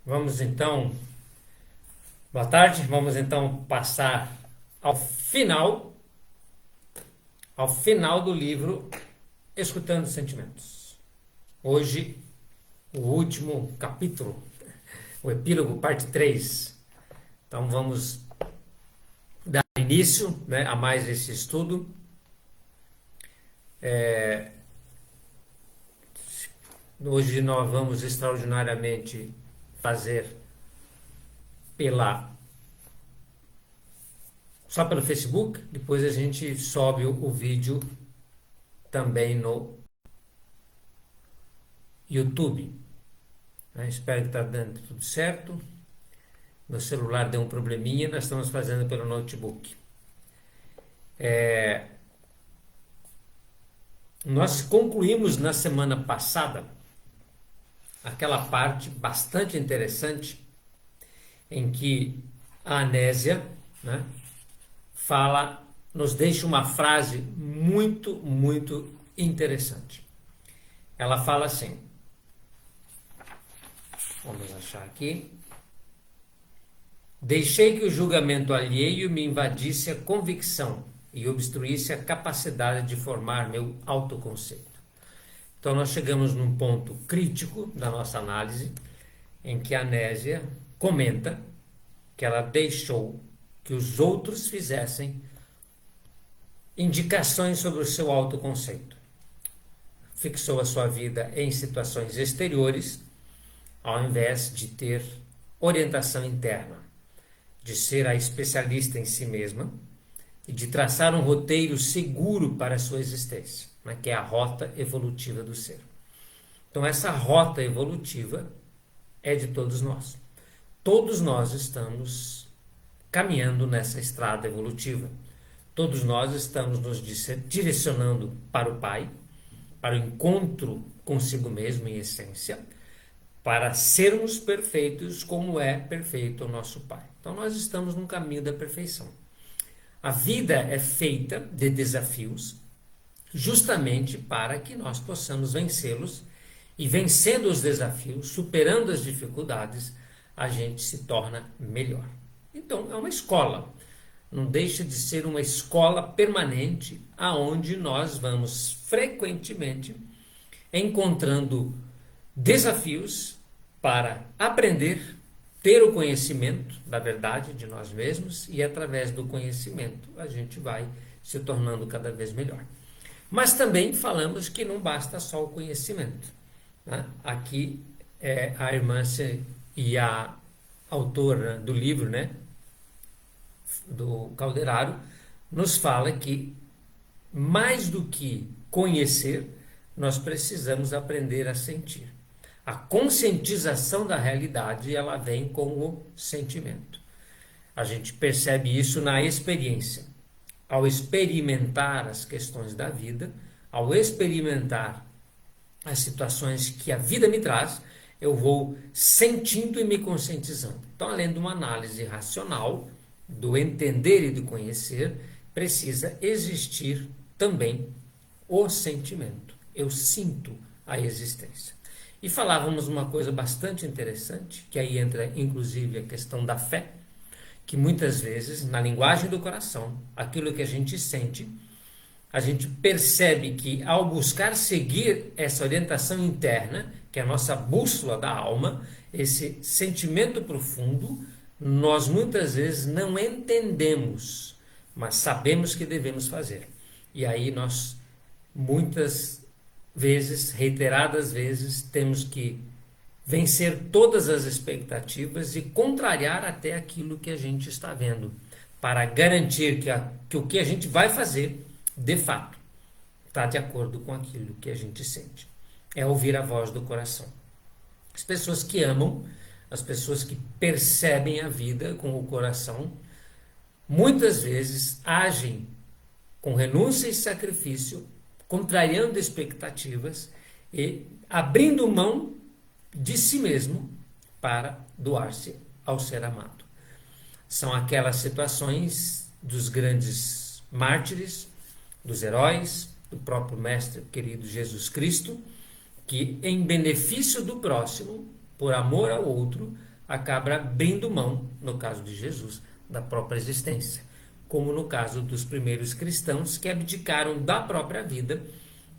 Vamos então, boa tarde, vamos então passar ao final do livro Escutando Sentimentos. Hoje, o último capítulo, o epílogo, parte 3. Então vamos dar início, a mais esse estudo. Hoje nós vamos extraordinariamente fazer só pelo Facebook, depois a gente sobe o vídeo também no YouTube. Espero que está dando tudo certo. Meu celular deu um probleminha, nós estamos fazendo pelo notebook. Nós concluímos na semana passada aquela parte bastante interessante em que a Anésia, nos deixa uma frase muito, muito interessante. Ela fala assim, vamos achar aqui. Deixei que o julgamento alheio me invadisse a convicção e obstruísse a capacidade de formar meu autoconceito. Então nós chegamos num ponto crítico da nossa análise, em que a Anésia comenta que ela deixou que os outros fizessem indicações sobre o seu autoconceito. Fixou a sua vida em situações exteriores, ao invés de ter orientação interna, de ser a especialista em si mesma e de traçar um roteiro seguro para a sua existência, que é a rota evolutiva do ser. Então essa rota evolutiva é de todos nós. Todos nós estamos caminhando nessa estrada evolutiva. Todos nós estamos nos direcionando para o Pai, para o encontro consigo mesmo em essência, para sermos perfeitos como é perfeito o nosso Pai. Então nós estamos no caminho da perfeição. A vida é feita de desafios justamente para que nós possamos vencê-los, e vencendo os desafios, superando as dificuldades, a gente se torna melhor. Então é uma escola, não deixa de ser uma escola permanente, aonde nós vamos frequentemente encontrando desafios para aprender, ter o conhecimento da verdade de nós mesmos, e através do conhecimento a gente vai se tornando cada vez melhor. Mas também falamos que não basta só o conhecimento. Aqui a irmã e a autora do livro, do Calderaro, nos fala que mais do que conhecer, nós precisamos aprender a sentir. A conscientização da realidade, ela vem com o sentimento. A gente percebe isso na experiência. Ao experimentar as questões da vida, ao experimentar as situações que a vida me traz, eu vou sentindo e me conscientizando. Então, além de uma análise racional, do entender e do conhecer, precisa existir também o sentimento. Eu sinto a existência. E falávamos uma coisa bastante interessante, que aí entra inclusive a questão da fé, que muitas vezes, na linguagem do coração, aquilo que a gente sente, a gente percebe que ao buscar seguir essa orientação interna, que é a nossa bússola da alma, esse sentimento profundo, nós muitas vezes não entendemos, mas sabemos que devemos fazer. E aí nós, muitas vezes, reiteradas vezes, temos que vencer todas as expectativas e contrariar até aquilo que a gente está vendo, para garantir que o que a gente vai fazer, de fato, está de acordo com aquilo que a gente sente. É ouvir a voz do coração. As pessoas que amam, as pessoas que percebem a vida com o coração, muitas vezes agem com renúncia e sacrifício, contrariando expectativas e abrindo mão de si mesmo para doar-se ao ser amado. São aquelas situações dos grandes mártires, dos heróis, do próprio Mestre querido Jesus Cristo, que em benefício do próximo por amor ao outro, acaba abrindo mão, no caso de Jesus, da própria existência, como no caso dos primeiros cristãos que abdicaram da própria vida,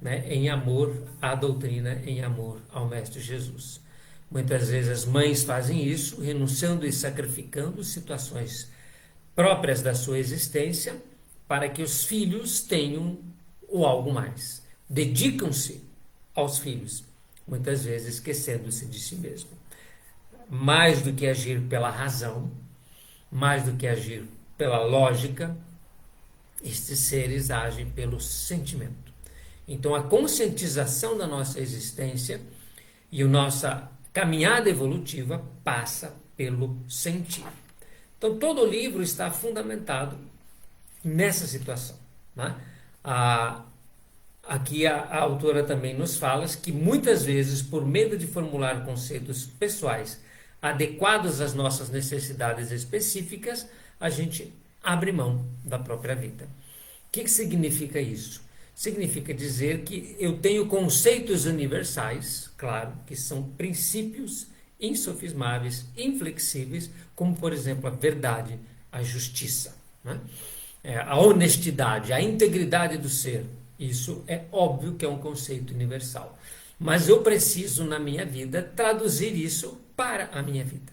né, em amor à doutrina, em amor ao Mestre Jesus. Muitas vezes as mães fazem isso, renunciando e sacrificando situações próprias da sua existência para que os filhos tenham o algo mais. Dedicam-se aos filhos, muitas vezes esquecendo-se de si mesmo. Mais do que agir pela razão, mais do que agir pela lógica, estes seres agem pelo sentimento. Então a conscientização da nossa existência e a nossa caminhada evolutiva passa pelo sentir. Então todo o livro está fundamentado nessa situação, né? Aqui a autora também nos fala que muitas vezes, por medo de formular conceitos pessoais adequados às nossas necessidades específicas, a gente abre mão da própria vida. O que significa isso? Significa dizer que eu tenho conceitos universais, claro, que são princípios insofismáveis, inflexíveis, como, por exemplo, a verdade, a justiça, né? A honestidade, a integridade do ser. Isso é óbvio que é um conceito universal. Mas eu preciso, na minha vida, traduzir isso para a minha vida.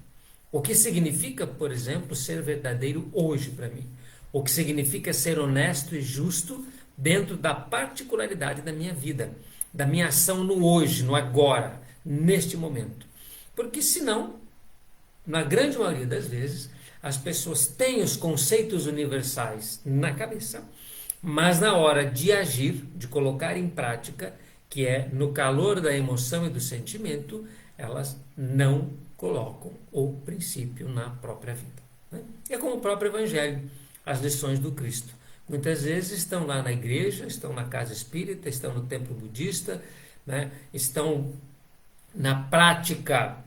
O que significa, por exemplo, ser verdadeiro hoje para mim? O que significa ser honesto e justo dentro da particularidade da minha vida, da minha ação no hoje, no agora, neste momento. Porque senão, na grande maioria das vezes, as pessoas têm os conceitos universais na cabeça, mas na hora de agir, de colocar em prática, que é no calor da emoção e do sentimento, elas não colocam o princípio na própria vida, né? É como o próprio Evangelho, as lições do Cristo. Muitas vezes estão lá na igreja, estão na casa espírita, estão no templo budista, né? Estão na prática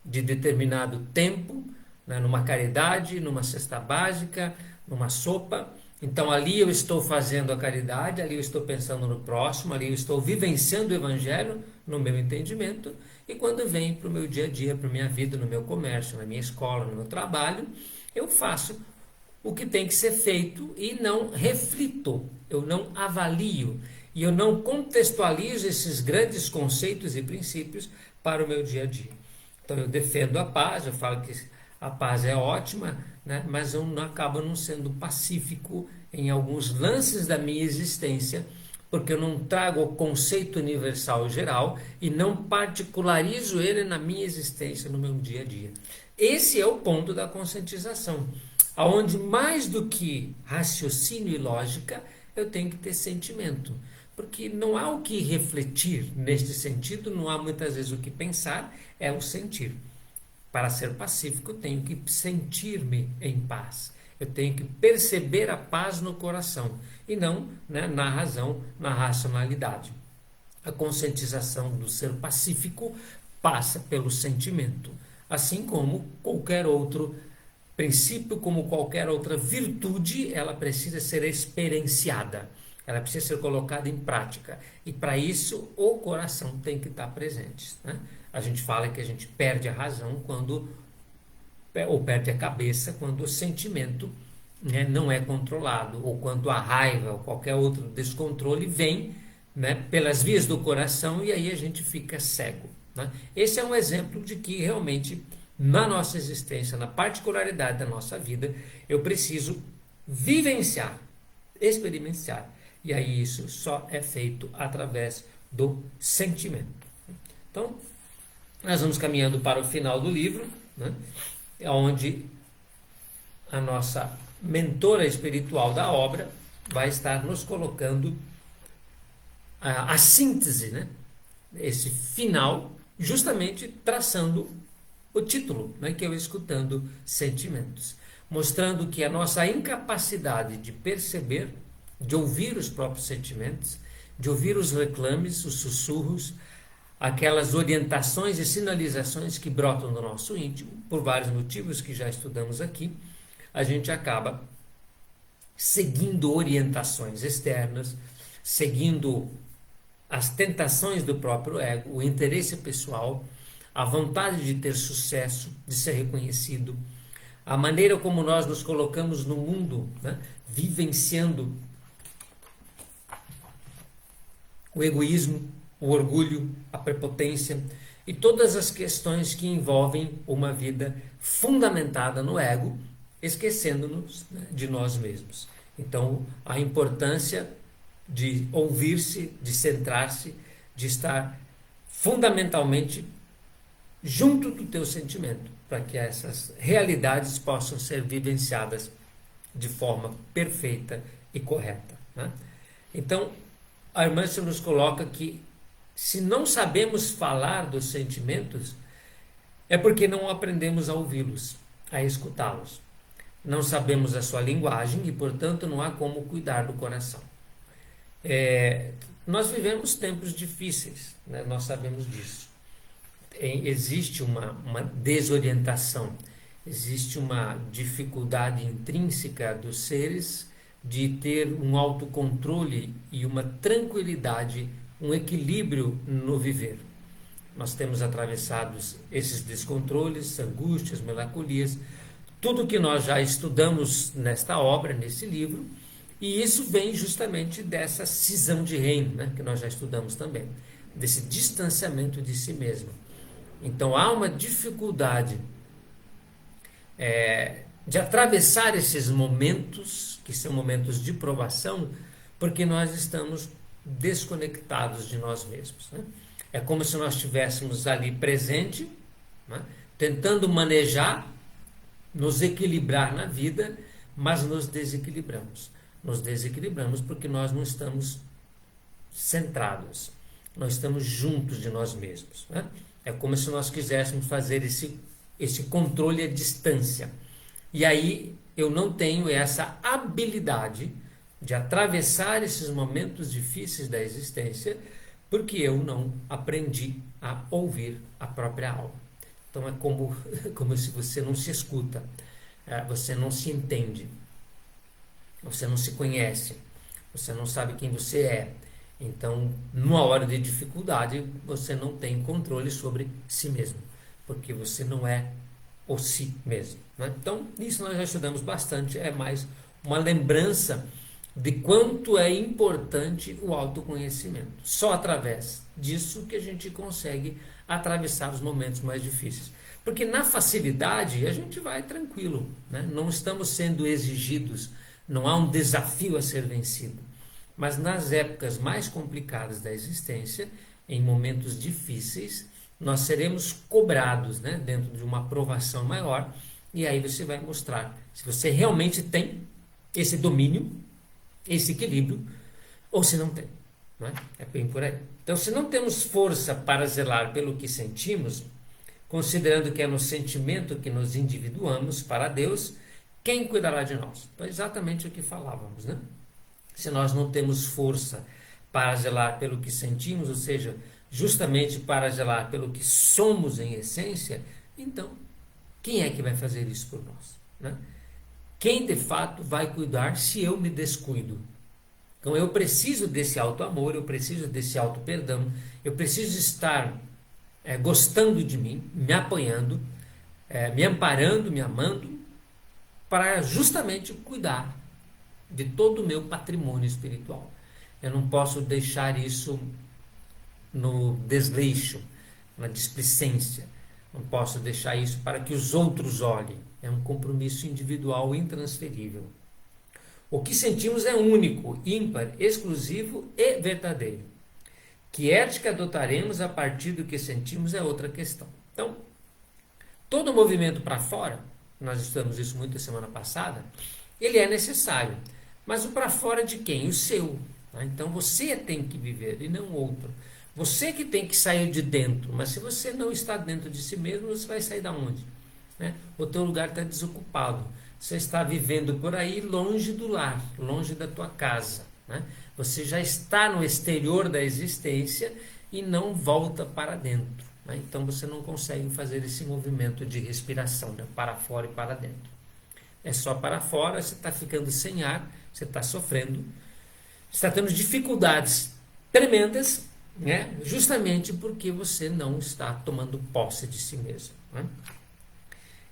de determinado tempo, né? Numa caridade, numa cesta básica, numa sopa. Então ali eu estou fazendo a caridade, ali eu estou pensando no próximo, ali eu estou vivenciando o Evangelho no meu entendimento, e quando vem para o meu dia a dia, para a minha vida, no meu comércio, na minha escola, no meu trabalho, eu faço o que tem que ser feito e não reflito, eu não avalio, e eu não contextualizo esses grandes conceitos e princípios para o meu dia a dia. Então eu defendo a paz, eu falo que a paz é ótima, né? Mas eu não acabo não sendo pacífico em alguns lances da minha existência, porque eu não trago o conceito universal geral e não particularizo ele na minha existência, no meu dia a dia. Esse é o ponto da conscientização, aonde mais do que raciocínio e lógica, eu tenho que ter sentimento. Porque não há o que refletir neste sentido, não há muitas vezes o que pensar, é o sentir. Para ser pacífico, eu tenho que sentir-me em paz. Eu tenho que perceber a paz no coração e não, né, na razão, na racionalidade. A conscientização do ser pacífico passa pelo sentimento, assim como qualquer outro princípio, como qualquer outra virtude, ela precisa ser experienciada, ela precisa ser colocada em prática. E para isso, o coração tem que estar presente, né? A gente fala que a gente perde a razão ou perde a cabeça quando o sentimento, né, não é controlado, ou quando a raiva ou qualquer outro descontrole vem, né, pelas vias do coração, e aí a gente fica cego, né? Esse é um exemplo de que realmente na nossa existência, na particularidade da nossa vida, eu preciso vivenciar, experienciar, e aí isso só é feito através do sentimento. Então, nós vamos caminhando para o final do livro, né, onde a nossa mentora espiritual da obra vai estar nos colocando a síntese, né, esse final, justamente traçando o título, né, que é o Escutando Sentimentos, mostrando que a nossa incapacidade de perceber, de ouvir os próprios sentimentos, de ouvir os reclames, os sussurros, aquelas orientações e sinalizações que brotam do nosso íntimo, por vários motivos que já estudamos aqui, a gente acaba seguindo orientações externas, seguindo as tentações do próprio ego, o interesse pessoal, a vontade de ter sucesso, de ser reconhecido, a maneira como nós nos colocamos no mundo, né? Vivenciando o egoísmo, o orgulho, a prepotência e todas as questões que envolvem uma vida fundamentada no ego, esquecendo-nos, né, de nós mesmos. Então, a importância de ouvir-se, de centrar-se, de estar fundamentalmente junto do teu sentimento, para que essas realidades possam ser vivenciadas de forma perfeita e correta, né? Então, a irmã se nos coloca que se não sabemos falar dos sentimentos, é porque não aprendemos a ouvi-los, a escutá-los. Não sabemos a sua linguagem e, portanto, não há como cuidar do coração. Nós vivemos tempos difíceis, né? Nós sabemos disso. Existe uma desorientação, existe uma dificuldade intrínseca dos seres de ter um autocontrole e uma tranquilidade, um equilíbrio no viver. Nós temos atravessado esses descontroles, angústias, melancolias, tudo que nós já estudamos nesta obra, nesse livro, e isso vem justamente dessa cisão de reino, né, que nós já estudamos também, desse distanciamento de si mesmo. Então há uma dificuldade de atravessar esses momentos, que são momentos de provação, porque nós estamos desconectados de nós mesmos, né? É como se nós estivéssemos ali presente, né, tentando manejar, nos equilibrar na vida, mas nos desequilibramos. Nos desequilibramos porque nós não estamos centrados, nós estamos juntos de nós mesmos, né? É como se nós quiséssemos fazer esse controle à distância. E aí eu não tenho essa habilidade de atravessar esses momentos difíceis da existência, porque eu não aprendi a ouvir a própria alma. Então é como se você não se escuta, você não se entende, você não se conhece, você não sabe quem você é. Então, numa hora de dificuldade, você não tem controle sobre si mesmo, porque você não é o si mesmo, né? Então, isso nós já estudamos bastante, é mais uma lembrança de quanto é importante o autoconhecimento. Só através disso que a gente consegue atravessar os momentos mais difíceis. Porque na facilidade a gente vai tranquilo, né? Não estamos sendo exigidos, não há um desafio a ser vencido. Mas nas épocas mais complicadas da existência, em momentos difíceis, nós seremos cobrados, né, dentro de uma aprovação maior, e aí você vai mostrar se você realmente tem esse domínio, esse equilíbrio, ou se não tem, não é? É bem por aí. Então, se não temos força para zelar pelo que sentimos, considerando que é no sentimento que nos individuamos para Deus, quem cuidará de nós? Então, é exatamente o que falávamos, né? Se nós não temos força para zelar pelo que sentimos, ou seja, justamente para zelar pelo que somos em essência, então, quem é que vai fazer isso por nós, né? Quem de fato vai cuidar se eu me descuido? Então eu preciso desse auto-amor, eu preciso desse auto-perdão, eu preciso estar gostando de mim, me apoiando, me amparando, me amando, para justamente cuidar de todo o meu patrimônio espiritual. Eu não posso deixar isso no desleixo, na displicência. Não posso deixar isso para que os outros olhem. É um compromisso individual intransferível. O que sentimos é único, ímpar, exclusivo e verdadeiro. Que ética adotaremos a partir do que sentimos é outra questão. Então, todo movimento para fora, nós estudamos isso muito a semana passada, ele é necessário. Mas o para fora de quem? O seu. Tá? Então você tem que viver e não o outro. Você que tem que sair de dentro. Mas se você não está dentro de si mesmo, você vai sair da onde? Né? O teu lugar está desocupado. Você está vivendo por aí longe do lar, longe da tua casa, né? Você já está no exterior da existência e não volta para dentro, né? Então você não consegue fazer esse movimento de respiração, né? Para fora e para dentro. É só para fora, você está ficando sem ar, você está sofrendo, você está tendo dificuldades tremendas né? Justamente porque você não está tomando posse de si mesmo, né?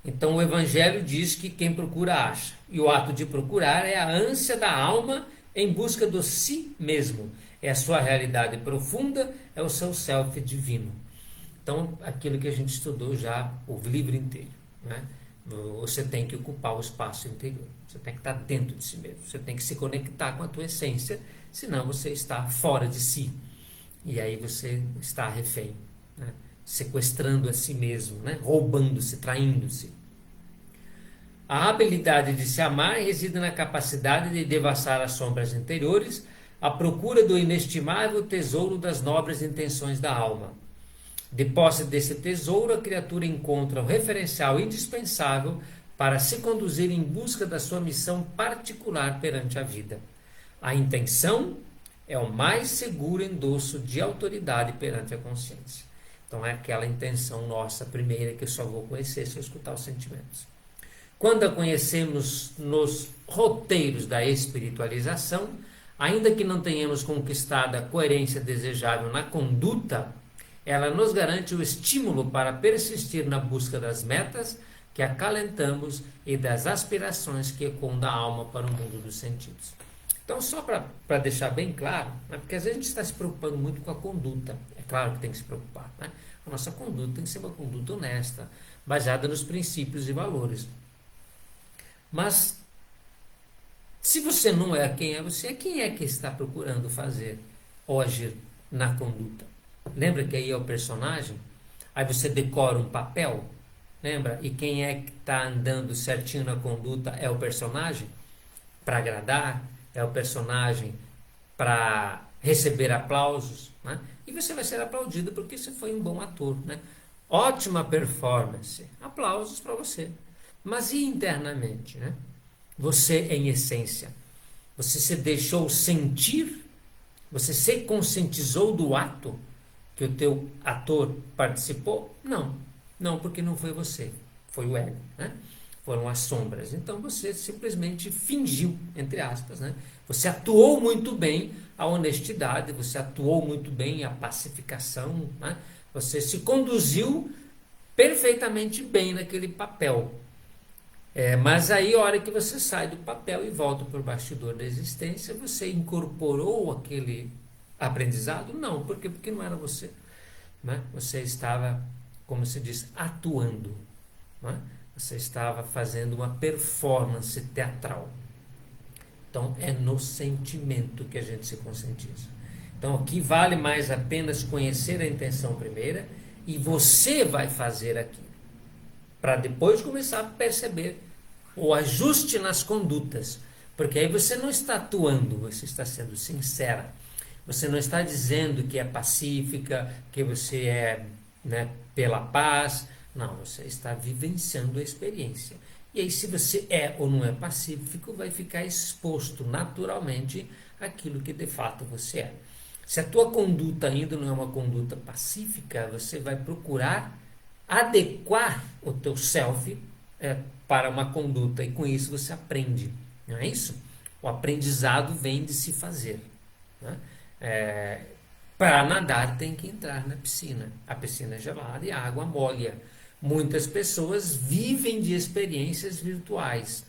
Então o Evangelho diz que quem procura acha. E o ato de procurar é a ânsia da alma em busca do si mesmo. É a sua realidade profunda, é o seu self divino. Então, aquilo que a gente estudou já o livro inteiro, né? Você tem que ocupar o espaço interior. Você tem que estar dentro de si mesmo. Você tem que se conectar com a tua essência, senão você está fora de si. E aí você está refém, né? Sequestrando a si mesmo, né? Roubando-se, traindo-se. A habilidade de se amar reside na capacidade de devassar as sombras interiores, à procura do inestimável tesouro das nobres intenções da alma. De posse desse tesouro, a criatura encontra o referencial indispensável para se conduzir em busca da sua missão particular perante a vida. A intenção é o mais seguro endosso de autoridade perante a consciência. Então é aquela intenção nossa primeira que eu só vou conhecer se eu escutar os sentimentos. Quando a conhecemos nos roteiros da espiritualização, ainda que não tenhamos conquistado a coerência desejável na conduta, ela nos garante o estímulo para persistir na busca das metas que acalentamos e das aspirações que ecoam da alma para o mundo dos sentidos. Então, só para deixar bem claro, né, porque às vezes a gente está se preocupando muito com a conduta. É claro que tem que se preocupar, né? A nossa conduta tem que ser uma conduta honesta, baseada nos princípios e valores. Mas, se você não é quem é que está procurando fazer ou agir na conduta? Lembra que aí é o personagem? Aí você decora um papel, lembra? E quem é que está andando certinho na conduta é o personagem? Para agradar? É o personagem para receber aplausos, né? E você vai ser aplaudido porque você foi um bom ator, né? Ótima performance, aplausos para você. Mas e internamente, né? Você em essência, você se deixou sentir? Você se conscientizou do ato que o teu ator participou? Não, não, porque não foi você, foi o ego, né? Foram as sombras. Então você simplesmente fingiu, entre aspas, né? Você atuou muito bem a honestidade, você atuou muito bem a pacificação, né? Você se conduziu perfeitamente bem naquele papel. Mas aí, a hora que você sai do papel e volta para o bastidor da existência, você incorporou aquele aprendizado? Não, porque não era você, né? Você estava, como se diz, atuando, né? Você estava fazendo uma performance teatral. Então, é no sentimento que a gente se conscientiza. Então, aqui vale mais apenas conhecer a intenção primeira e você vai fazer aquilo, para depois começar a perceber o ajuste nas condutas. Porque aí você não está atuando, você está sendo sincera. Você não está dizendo que é pacífica, que você é, né, pela paz. Não, você está vivenciando a experiência. E aí, se você é ou não é pacífico, vai ficar exposto naturalmente àquilo que de fato você é. Se a tua conduta ainda não é uma conduta pacífica, você vai procurar adequar o teu self para uma conduta, e com isso você aprende, não é isso? O aprendizado vem de se fazer, né? Para nadar tem que entrar na piscina, a piscina é gelada e a água molha. Muitas pessoas vivem de experiências virtuais,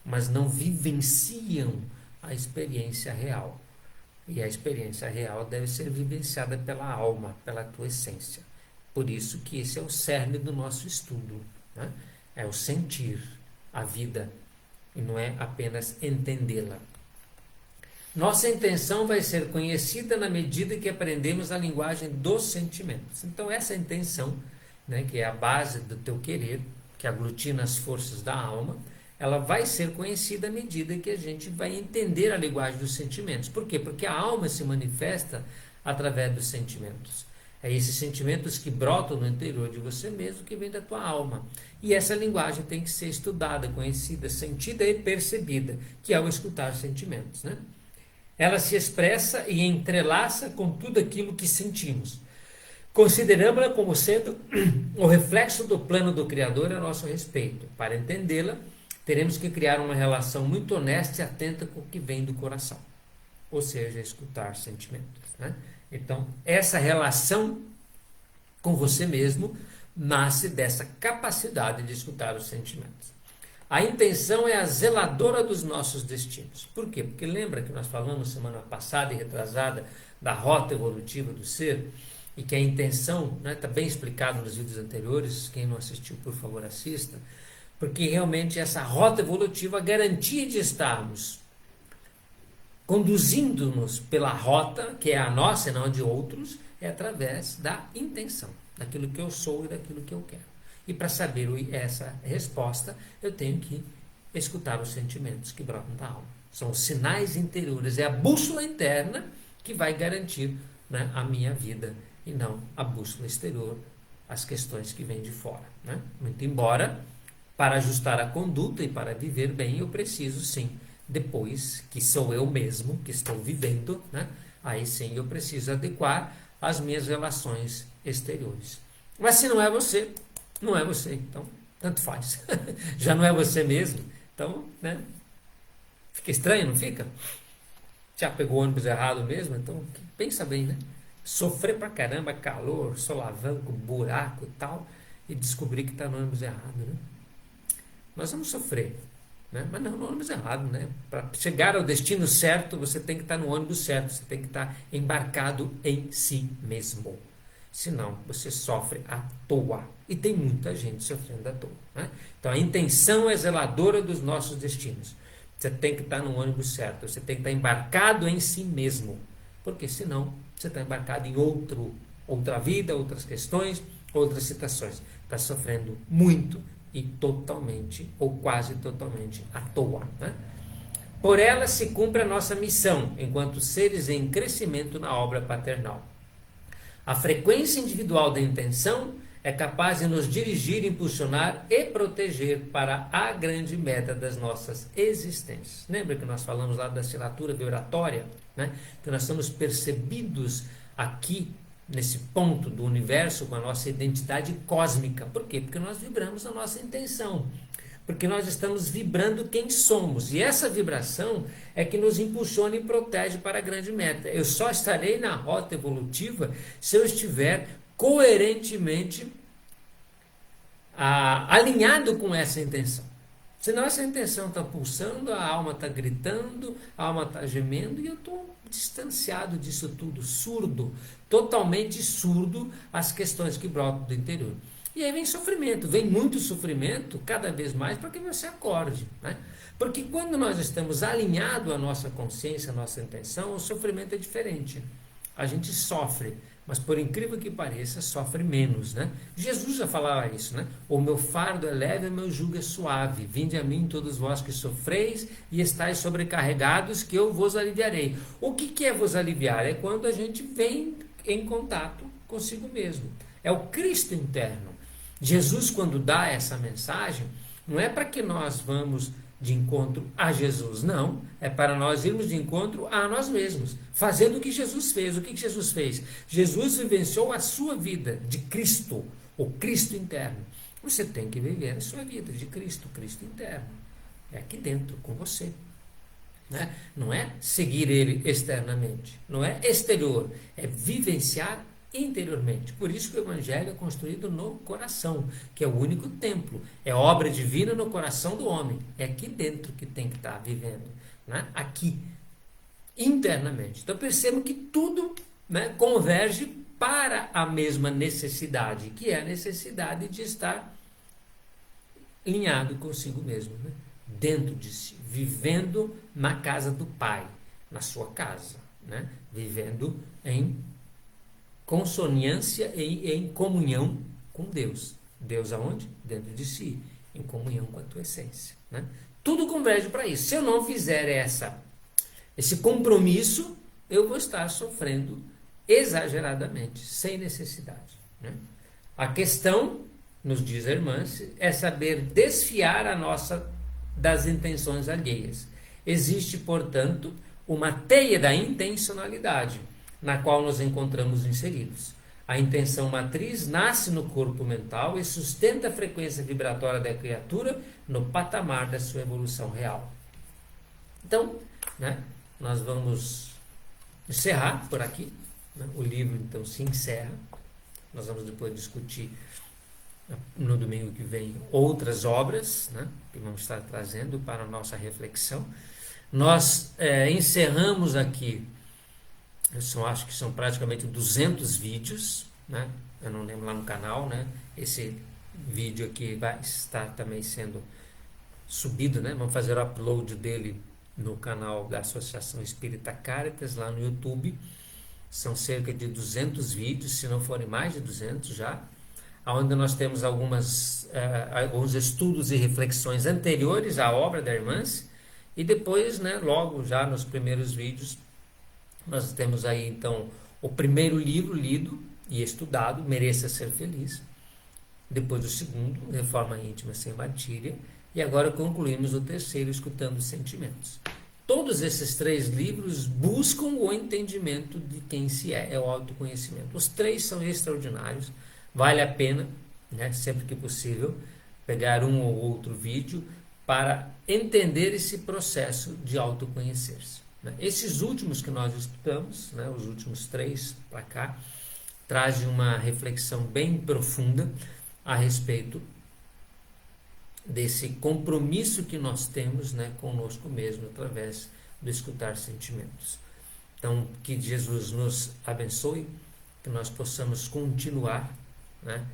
mas não vivenciam a experiência real. E a experiência real deve ser vivenciada pela alma, pela tua essência. Por isso que esse é o cerne do nosso estudo, né? É o sentir a vida e não é apenas entendê-la. Nossa intenção vai ser conhecida na medida que aprendemos a linguagem dos sentimentos. Então essa intenção, né, que é a base do teu querer, que aglutina as forças da alma, ela vai ser conhecida à medida que a gente vai entender a linguagem dos sentimentos. Por quê? Porque a alma se manifesta através dos sentimentos. É esses sentimentos que brotam no interior de você mesmo que vem da tua alma. E essa linguagem tem que ser estudada, conhecida, sentida e percebida, que é o escutar sentimentos, né? Ela se expressa e entrelaça com tudo aquilo que sentimos. Consideramos-la como sendo o reflexo do plano do Criador a nosso respeito. Para entendê-la, teremos que criar uma relação muito honesta e atenta com o que vem do coração. Ou seja, escutar sentimentos, né? Então, essa relação com você mesmo nasce dessa capacidade de escutar os sentimentos. A intenção é a zeladora dos nossos destinos. Por quê? Porque lembra que nós falamos semana passada e retrasada da rota evolutiva do ser, e que a intenção, está bem explicado nos vídeos anteriores, quem não assistiu, por favor, assista, porque realmente essa rota evolutiva, a garantia de estarmos conduzindo-nos pela rota, que é a nossa e não a de outros, é através da intenção, daquilo que eu sou e daquilo que eu quero. E para saber essa resposta, eu tenho que escutar os sentimentos que brotam da alma. São os sinais interiores, é a bússola interna que vai garantir, a minha vida, e não a bússola exterior, as questões que vêm de fora. Muito embora, para ajustar a conduta e para viver bem, eu preciso sim, depois que sou eu mesmo que estou vivendo, aí sim eu preciso adequar as minhas relações exteriores. Mas se não é você, não é você, então tanto faz. Já não é você mesmo, então, fica estranho, não fica? Já pegou o ônibus errado mesmo, então pensa bem, Sofrer pra caramba, calor, solavanco, buraco e tal, e descobrir que está no ônibus errado, Nós vamos sofrer, mas não no ônibus errado, Para chegar ao destino certo, você tem que estar no ônibus certo, você tem que estar embarcado em si mesmo. Senão, você sofre à toa. E tem muita gente sofrendo à toa. Então, a intenção é zeladora dos nossos destinos. Você tem que estar no ônibus certo, você tem que estar embarcado em si mesmo. Porque senão, você está embarcado em outra vida, outras questões, outras situações. Está sofrendo muito e totalmente, ou quase totalmente, à toa. Por ela se cumpre a nossa missão, enquanto seres em crescimento na obra paternal. A frequência individual da intenção é capaz de nos dirigir, impulsionar e proteger para a grande meta das nossas existências. Lembra que nós falamos lá da assinatura vibratória? Que nós somos percebidos aqui, nesse ponto do universo, com a nossa identidade cósmica. Por quê? Porque nós vibramos a nossa intenção. Porque nós estamos vibrando quem somos. E essa vibração é que nos impulsiona e protege para a grande meta. Eu só estarei na rota evolutiva se eu estiver coerentemente alinhado com essa intenção. Senão essa intenção está pulsando, a alma está gritando, a alma está gemendo e eu estou distanciado disso tudo, surdo, totalmente surdo às questões que brotam do interior. E aí vem sofrimento, vem muito sofrimento, cada vez mais, para que você acorde. Porque quando nós estamos alinhados à nossa consciência, à nossa intenção, o sofrimento é diferente. A gente sofre, mas por incrível que pareça, sofre menos. Jesus já falava isso. O meu fardo é leve e o meu jugo é suave. Vinde a mim todos vós que sofreis e estáis sobrecarregados, que eu vos aliviarei. O que é vos aliviar? É quando a gente vem em contato consigo mesmo. É o Cristo interno. Jesus, quando dá essa mensagem, não é para que nós vamos de encontro a Jesus, não. É para nós irmos de encontro a nós mesmos, fazendo o que Jesus fez. O que Jesus fez? Jesus vivenciou a sua vida de Cristo, o Cristo interno. Você tem que viver a sua vida de Cristo, o Cristo interno. É aqui dentro, com você. Não é seguir ele externamente, não é exterior, é vivenciar interiormente. Por isso que o Evangelho é construído no coração, que é o único templo. É obra divina no coração do homem. É aqui dentro que tem que estar vivendo. Aqui, internamente. Então percebam que tudo converge para a mesma necessidade, que é a necessidade de estar alinhado consigo mesmo. Dentro de si. Vivendo na casa do Pai. Na sua casa. Vivendo em consonância e em comunhão com Deus. Deus aonde? Dentro de si, em comunhão com a tua essência. Tudo converge para isso. Se eu não fizer esse compromisso, eu vou estar sofrendo exageradamente, sem necessidade. A questão, nos diz a irmã, é saber desfiar a nossa das intenções alheias. Existe, portanto, uma teia da intencionalidade, na qual nos encontramos inseridos. A intenção matriz nasce no corpo mental e sustenta a frequência vibratória da criatura no patamar da sua evolução real. Então, nós vamos encerrar por aqui. né? O livro então se encerra. Nós vamos depois discutir no domingo que vem outras obras, né, que vamos estar trazendo para a nossa reflexão. Nós encerramos aqui, acho que são praticamente 200 vídeos, né? Eu não lembro lá no canal, né? Esse vídeo aqui vai estar também sendo subido, né? Vamos fazer o upload dele no canal da Associação Espírita Caritas, lá no YouTube. São cerca de 200 vídeos, se não forem mais de 200 já, onde nós temos alguns estudos e reflexões anteriores à obra da Irmãs, e depois, né, logo já nos primeiros vídeos, nós temos aí então o primeiro livro lido e estudado, Mereça Ser Feliz, depois o segundo, Reforma Íntima Sem Matilha, e agora concluímos o terceiro, Escutando os Sentimentos. Todos esses 3 livros buscam o entendimento de quem se é o autoconhecimento. Os 3 são extraordinários, vale a pena, né, sempre que possível, pegar um ou outro vídeo para entender esse processo de autoconhecer-se. Né? Esses últimos que nós estudamos, né, os últimos 3 para cá, trazem uma reflexão bem profunda a respeito desse compromisso que nós temos, né, conosco mesmo, através do escutar sentimentos. Então, que Jesus nos abençoe, que nós possamos continuar, né,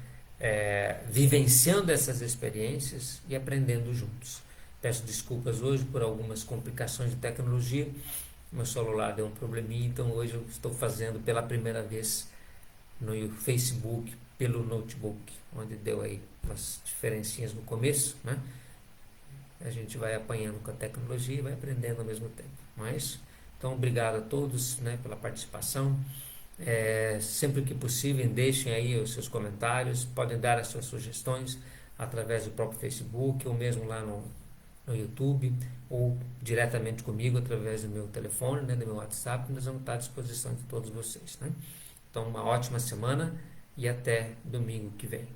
vivenciando essas experiências e aprendendo juntos. Peço desculpas hoje por algumas complicações de tecnologia, meu celular deu um probleminha, então hoje eu estou fazendo pela primeira vez no Facebook, pelo notebook, onde deu aí umas diferencinhas no começo, né? A gente vai apanhando com a tecnologia e vai aprendendo ao mesmo tempo, não é isso? Então, obrigado a todos, né, pela participação. Sempre que possível, deixem aí os seus comentários, podem dar as suas sugestões através do próprio Facebook, ou mesmo lá no YouTube, ou diretamente comigo através do meu telefone, né, do meu WhatsApp. Nós vamos estar à disposição de todos vocês, né? Então, uma ótima semana e até domingo que vem.